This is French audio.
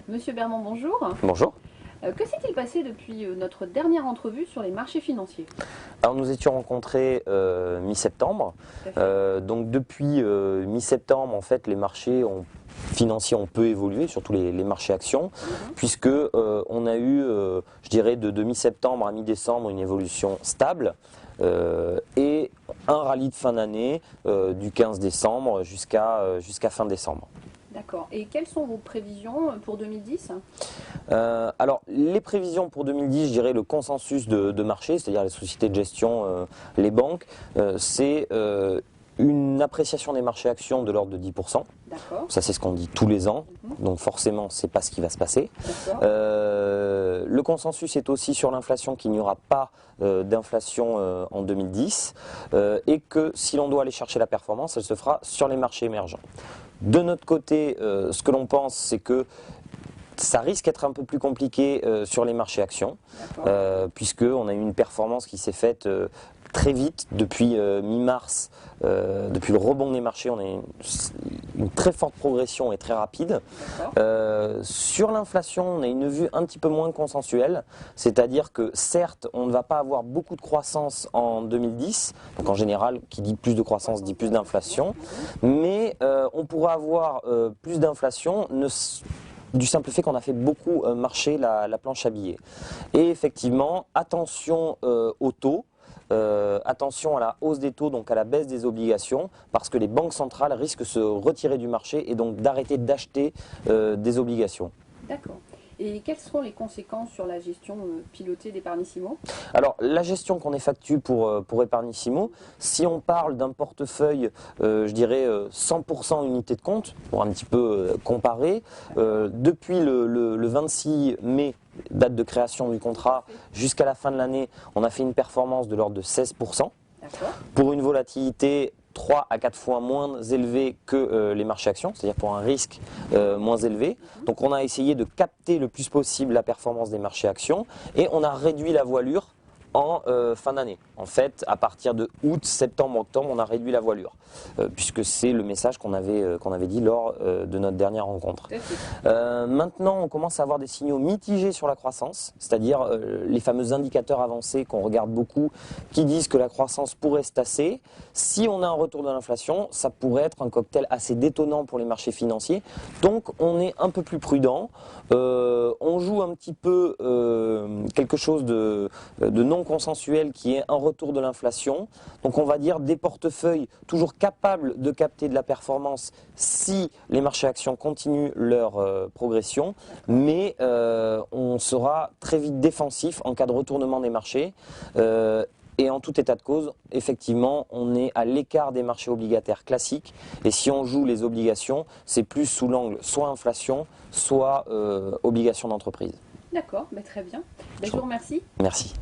Monsieur Bermond, bonjour. Bonjour. Que s'est-il passé depuis notre dernière entrevue sur les marchés financiers? Alors nous étions rencontrés mi-septembre. Tout à fait. Donc depuis mi-septembre, en fait, les marchés financiers ont peu évolué, surtout les marchés actions, puisque on a eu, je dirais, de mi-septembre à mi-décembre, une évolution stable et un rallye de fin d'année du 15 décembre jusqu'à fin décembre. D'accord. Et quelles sont vos prévisions pour 2010? Alors, les prévisions pour 2010, je dirais le consensus de marché, c'est-à-dire les sociétés de gestion, les banques, c'est une appréciation des marchés actions de l'ordre de 10%. D'accord. Ça, c'est ce qu'on dit tous les ans. Donc forcément, c'est pas ce qui va se passer. Le consensus est aussi sur l'inflation, qu'il n'y aura pas d'inflation en 2010 et que si l'on doit aller chercher la performance, elle se fera sur les marchés émergents. De notre côté, ce que l'on pense, c'est que ça risque d'être un peu plus compliqué sur les marchés actions, puisqu'on a eu une performance qui s'est faite très vite depuis mi-mars, depuis le rebond des marchés, on a une très forte progression et très rapide. Sur l'inflation, on a une vue un petit peu moins consensuelle, c'est-à-dire que certes, on ne va pas avoir beaucoup de croissance en 2010, donc en général, qui dit plus de croissance dit plus d'inflation, mais on pourra avoir plus d'inflation du simple fait qu'on a fait beaucoup marcher la planche à billets. Et effectivement, attention aux taux. Attention à la hausse des taux, donc à la baisse des obligations, parce que les banques centrales risquent de se retirer du marché et donc d'arrêter d'acheter des obligations. D'accord. Et quelles seront les conséquences sur la gestion pilotée d'Epargnissimo? Alors, la gestion qu'on effectue pour Epargnissimo, si on parle d'un portefeuille, je dirais 100% unité de compte, pour un petit peu comparer, depuis le 26 mai, date de création du contrat, jusqu'à la fin de l'année, on a fait une performance de l'ordre de 16%, pour une volatilité 3 à 4 fois moins élevé que les marchés actions, c'est-à-dire pour un risque moins élevé. Donc on a essayé de capter le plus possible la performance des marchés actions et on a réduit la voilure en fin d'année. En fait, à partir de août, septembre, octobre, on a réduit la voilure, puisque c'est le message qu'on avait dit lors de notre dernière rencontre. Maintenant, on commence à avoir des signaux mitigés sur la croissance, c'est-à-dire les fameux indicateurs avancés qu'on regarde beaucoup, qui disent que la croissance pourrait se tasser. Si on a un retour de l'inflation, ça pourrait être un cocktail assez détonnant pour les marchés financiers. Donc, on est un peu plus prudent. On joue un petit peu quelque chose de non consensuel qui est un retour de l'inflation. Donc on va dire des portefeuilles toujours capables de capter de la performance si les marchés actions continuent leur progression, mais on sera très vite défensif en cas de retournement des marchés. Et en tout état de cause, effectivement, on est à l'écart des marchés obligataires classiques. Et si on joue les obligations, c'est plus sous l'angle soit inflation, soit obligation d'entreprise. D'accord, très bien. Je vous remercie. Merci.